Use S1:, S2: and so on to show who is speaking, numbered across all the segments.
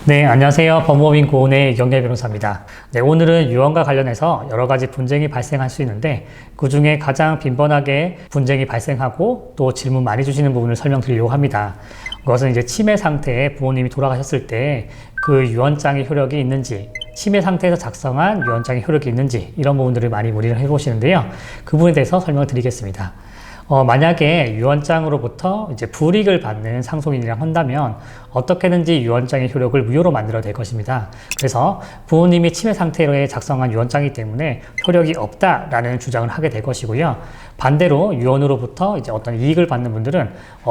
S1: 네, 안녕하세요. 법무법인 고은의 이경계 변호사입니다. 네, 오늘은 유언과 관련해서 여러 가지 분쟁이 발생할 수 있는데 그 중에 가장 빈번하게 분쟁이 발생하고 또 질문 많이 주시는 부분을 설명드리려고 합니다. 그것은 이제 치매 상태에 부모님이 돌아가셨을 때 그 유언장의 효력이 있는지, 치매 상태에서 작성한 유언장의 효력이 있는지 이런 부분들을 많이 문의를 해보시는데요. 그 부분에 대해서 설명을 드리겠습니다. 만약에 유언장으로부터 이제 불이익을 받는 상속인이라 한다면 어떻게든지 유언장의 효력을 무효로 만들어야 될 것입니다. 그래서 부모님이 치매 상태에 작성한 유언장이기 때문에 효력이 없다라는 주장을 하게 될 것이고요. 반대로 유언으로부터 이제 어떤 이익을 받는 분들은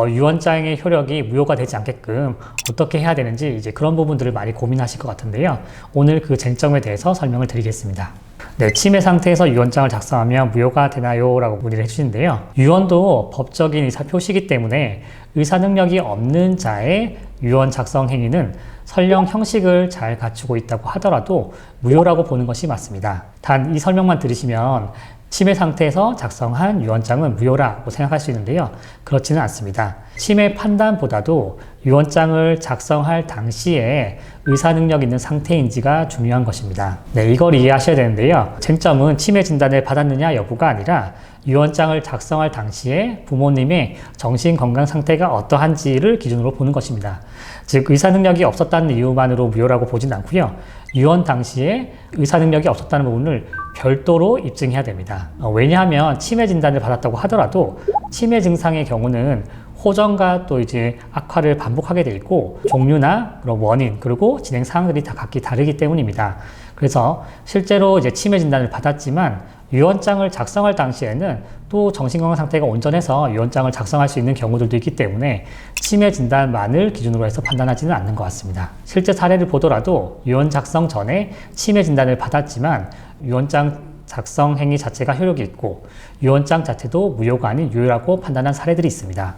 S1: 유언장의 효력이 무효가 되지 않게끔 어떻게 해야 되는지 이제 그런 부분들을 많이 고민하실 것 같은데요. 오늘 그 쟁점에 대해서 설명을 드리겠습니다. 네, 치매 상태에서 유언장을 작성하면 무효가 되나요? 라고 문의를 해주시는데요. 유언도 법적인 의사 표시이기 때문에 의사 능력이 없는 자의 유언 작성 행위는 설령 형식을 잘 갖추고 있다고 하더라도 무효라고 보는 것이 맞습니다. 단 이 설명만 들으시면 치매 상태에서 작성한 유언장은 무효라고 생각할 수 있는데요. 그렇지는 않습니다. 치매 판단보다도 유언장을 작성할 당시에 의사 능력 있는 상태인지가 중요한 것입니다. 네, 이걸 이해하셔야 되는데요. 쟁점은 치매 진단을 받았느냐 여부가 아니라 유언장을 작성할 당시에 부모님의 정신 건강 상태가 어떠한지를 기준으로 보는 것입니다. 즉 의사 능력이 없었다는 이유만으로 무효라고 보진 않고요. 유언 당시에 의사 능력이 없었다는 부분을 별도로 입증해야 됩니다. 왜냐하면 치매 진단을 받았다고 하더라도 치매 증상의 경우는 호전과 또 이제 악화를 반복하게 돼 있고 종류나 그런 원인 그리고 진행 사항들이 다 각기 다르기 때문입니다. 그래서 실제로 이제 치매 진단을 받았지만 유언장을 작성할 당시에는 또 정신건강 상태가 온전해서 유언장을 작성할 수 있는 경우들도 있기 때문에 치매 진단만을 기준으로 해서 판단하지는 않는 것 같습니다. 실제 사례를 보더라도 유언 작성 전에 치매 진단을 받았지만 유언장 작성 행위 자체가 효력이 있고 유언장 자체도 무효가 아닌 유효라고 판단한 사례들이 있습니다.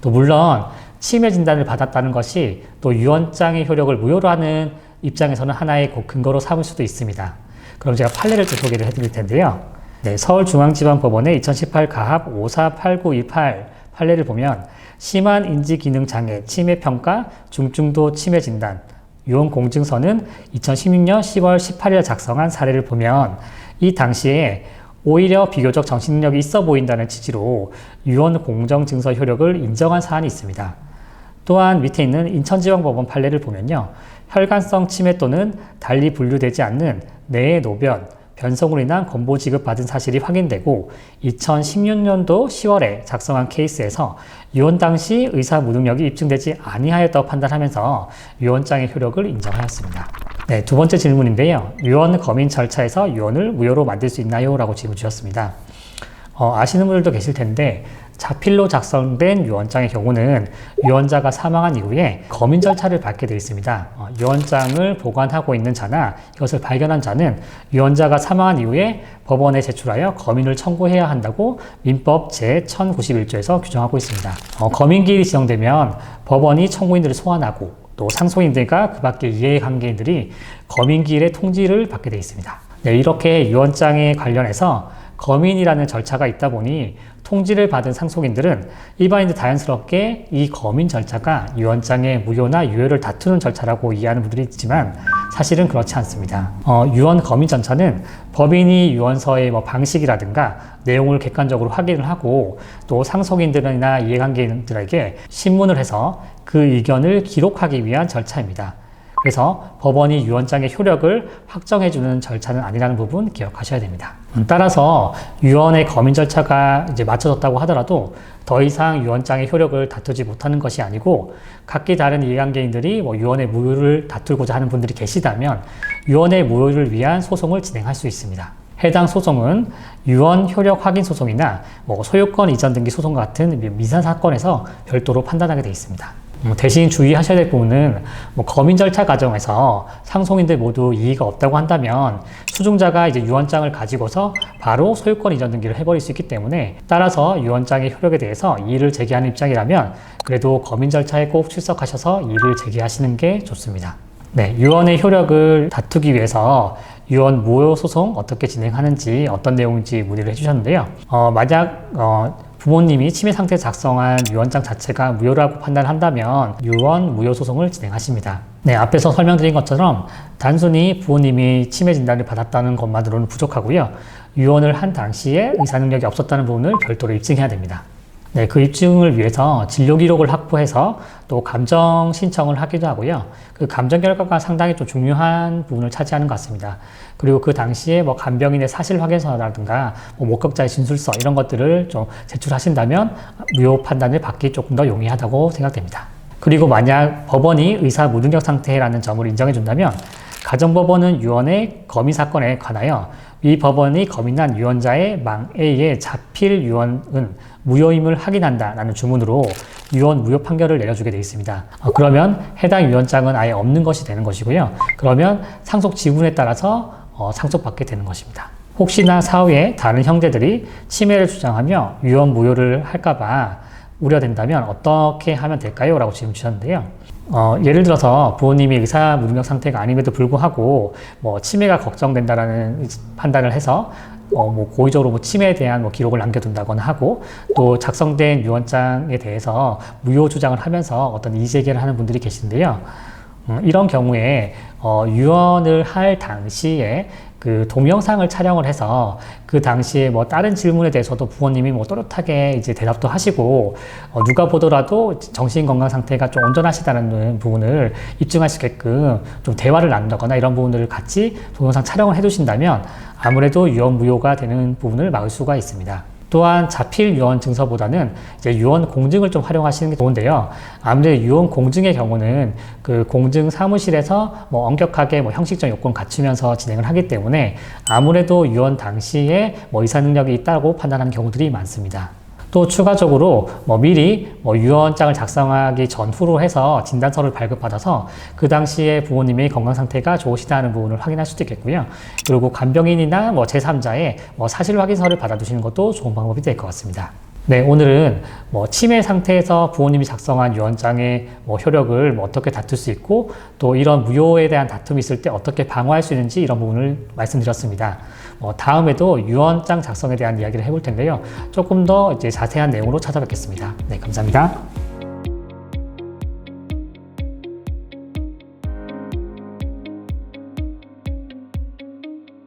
S1: 또 물론 치매 진단을 받았다는 것이 또 유언장의 효력을 무효로 하는 입장에서는 하나의 근거로 삼을 수도 있습니다. 그럼 제가 판례를 좀 소개를 해드릴 텐데요. 네, 서울중앙지방법원의 2018 가합 548928 판례를 보면 심한 인지기능장애 치매평가 중증도 치매진단 유언공증서는 2016년 10월 18일 작성한 사례를 보면 이 당시에 오히려 비교적 정신능력이 있어 보인다는 취지로 유언공정증서 효력을 인정한 사안이 있습니다. 또한 밑에 있는 인천지방법원 판례를 보면요. 혈관성 치매 또는 달리 분류되지 않는 뇌의 노변, 변성으로 인한 건보 지급받은 사실이 확인되고 2016년도 10월에 작성한 케이스에서 유언 당시 의사 무능력이 입증되지 아니하였다고 판단하면서 유언장의 효력을 인정하였습니다. 네, 두 번째 질문인데요. 유언 검인 절차에서 유언을 무효로 만들 수 있나요? 라고 질문 주셨습니다. 아시는 분들도 계실 텐데 자필로 작성된 유언장의 경우는 유언자가 사망한 이후에 검인 절차를 밟게 되어 있습니다. 유언장을 보관하고 있는 자나 이것을 발견한 자는 유언자가 사망한 이후에 법원에 제출하여 검인을 청구해야 한다고 민법 제1091조에서 규정하고 있습니다. 검인기일이 지정되면 법원이 청구인들을 소환하고 또 상속인들과 그 밖의 이해관계인들이 검인기일의 통지를 받게 되어 있습니다. 네, 이렇게 유언장에 관련해서 검인이라는 절차가 있다 보니 통지를 받은 상속인들은 일반인들 자연스럽게 이 검인 절차가 유언장의 무효나 유효를 다투는 절차라고 이해하는 분들이 있지만 사실은 그렇지 않습니다. 유언 검인 절차는 법인이 유언서의 방식이라든가 내용을 객관적으로 확인을 하고 또 상속인들이나 이해관계인들에게 신문을 해서 그 의견을 기록하기 위한 절차입니다. 그래서 법원이 유언장의 효력을 확정해주는 절차는 아니라는 부분 기억하셔야 됩니다. 따라서 유언의 검인 절차가 이제 맞춰졌다고 하더라도 더 이상 유언장의 효력을 다투지 못하는 것이 아니고 각기 다른 이해관계인들이 유언의 무효를 다투고자 하는 분들이 계시다면 유언의 무효를 위한 소송을 진행할 수 있습니다. 해당 소송은 유언 효력 확인 소송이나 소유권 이전 등기 소송 같은 민사 사건에서 별도로 판단하게 되어 있습니다. 대신 주의하셔야 될 부분은 검인 절차 과정에서 상속인들 모두 이의가 없다고 한다면 수중자가 이제 유언장을 가지고서 바로 소유권 이전 등기를 해버릴 수 있기 때문에 따라서 유언장의 효력에 대해서 이의를 제기하는 입장이라면 그래도 검인 절차에 꼭 출석하셔서 이의를 제기하시는 게 좋습니다. 네, 유언의 효력을 다투기 위해서 유언 무효 소송 어떻게 진행하는지 어떤 내용인지 문의를 해주셨는데요. 만약 부모님이 치매 상태에서 작성한 유언장 자체가 무효라고 판단한다면 유언 무효 소송을 진행하십니다. 네, 앞에서 설명드린 것처럼 단순히 부모님이 치매 진단을 받았다는 것만으로는 부족하고요. 유언을 한 당시에 의사 능력이 없었다는 부분을 별도로 입증해야 됩니다. 네, 그 입증을 위해서 진료 기록을 확보해서 또 감정 신청을 하기도 하고요. 그 감정 결과가 상당히 좀 중요한 부분을 차지하는 것 같습니다. 그리고 그 당시에 뭐 간병인의 사실 확인서라든가 뭐 목격자의 진술서 이런 것들을 좀 제출하신다면 무효 판단을 받기 조금 더 용이하다고 생각됩니다. 그리고 만약 법원이 의사 무능력 상태라는 점을 인정해 준다면 가정법원은 유언의 거미 사건에 관하여 이 법원이 거민한 유언자의 망 A의 자필 유언은 무효임을 확인한다라는 주문으로 유언 무효 판결을 내려주게 되어 있습니다. 그러면 해당 유언장은 아예 없는 것이 되는 것이고요. 그러면 상속 지분에 따라서 상속받게 되는 것입니다. 혹시나 사후에 다른 형제들이 치매를 주장하며 유언 무효를 할까봐 우려된다면 어떻게 하면 될까요? 라고 질문 주셨는데요. 예를 들어서 부모님이 의사 무능력 상태가 아님에도 불구하고 뭐 치매가 걱정된다라는 판단을 해서 뭐 고의적으로 뭐 치매에 대한 뭐 기록을 남겨둔다거나 하고 또 작성된 유언장에 대해서 무효 주장을 하면서 어떤 이의제기를 하는 분들이 계신데요. 이런 경우에 유언을 할 당시에 그 동영상을 촬영을 해서 그 당시에 뭐 다른 질문에 대해서도 부모님이 뭐 또렷하게 이제 대답도 하시고 누가 보더라도 정신 건강 상태가 좀 온전하시다는 부분을 입증할 수 있게끔 좀 대화를 나눈다거나 이런 부분들을 같이 동영상 촬영을 해두신다면 아무래도 유언 무효가 되는 부분을 막을 수가 있습니다. 또한 자필 유언 증서보다는 이제 유언 공증을 좀 활용하시는 게 좋은데요. 아무래도 유언 공증의 경우는 그 공증 사무실에서 뭐 엄격하게 뭐 형식적 요건 갖추면서 진행을 하기 때문에 아무래도 유언 당시에 뭐 의사 능력이 있다고 판단하는 경우들이 많습니다. 또 추가적으로 뭐 미리 뭐 유언장을 작성하기 전후로 해서 진단서를 발급받아서 그 당시에 부모님의 건강 상태가 좋으시다는 부분을 확인할 수도 있겠고요. 그리고 간병인이나 뭐 제3자의 뭐 사실 확인서를 받아두시는 것도 좋은 방법이 될 것 같습니다. 네, 오늘은 뭐 치매 상태에서 부모님이 작성한 유언장의 뭐 효력을 뭐 어떻게 다툴 수 있고 또 이런 무효에 대한 다툼이 있을 때 어떻게 방어할 수 있는지 이런 부분을 말씀드렸습니다. 다음에도 유언장 작성에 대한 이야기를 해볼 텐데요. 조금 더 이제 자세한 내용으로 찾아뵙겠습니다. 네, 감사합니다.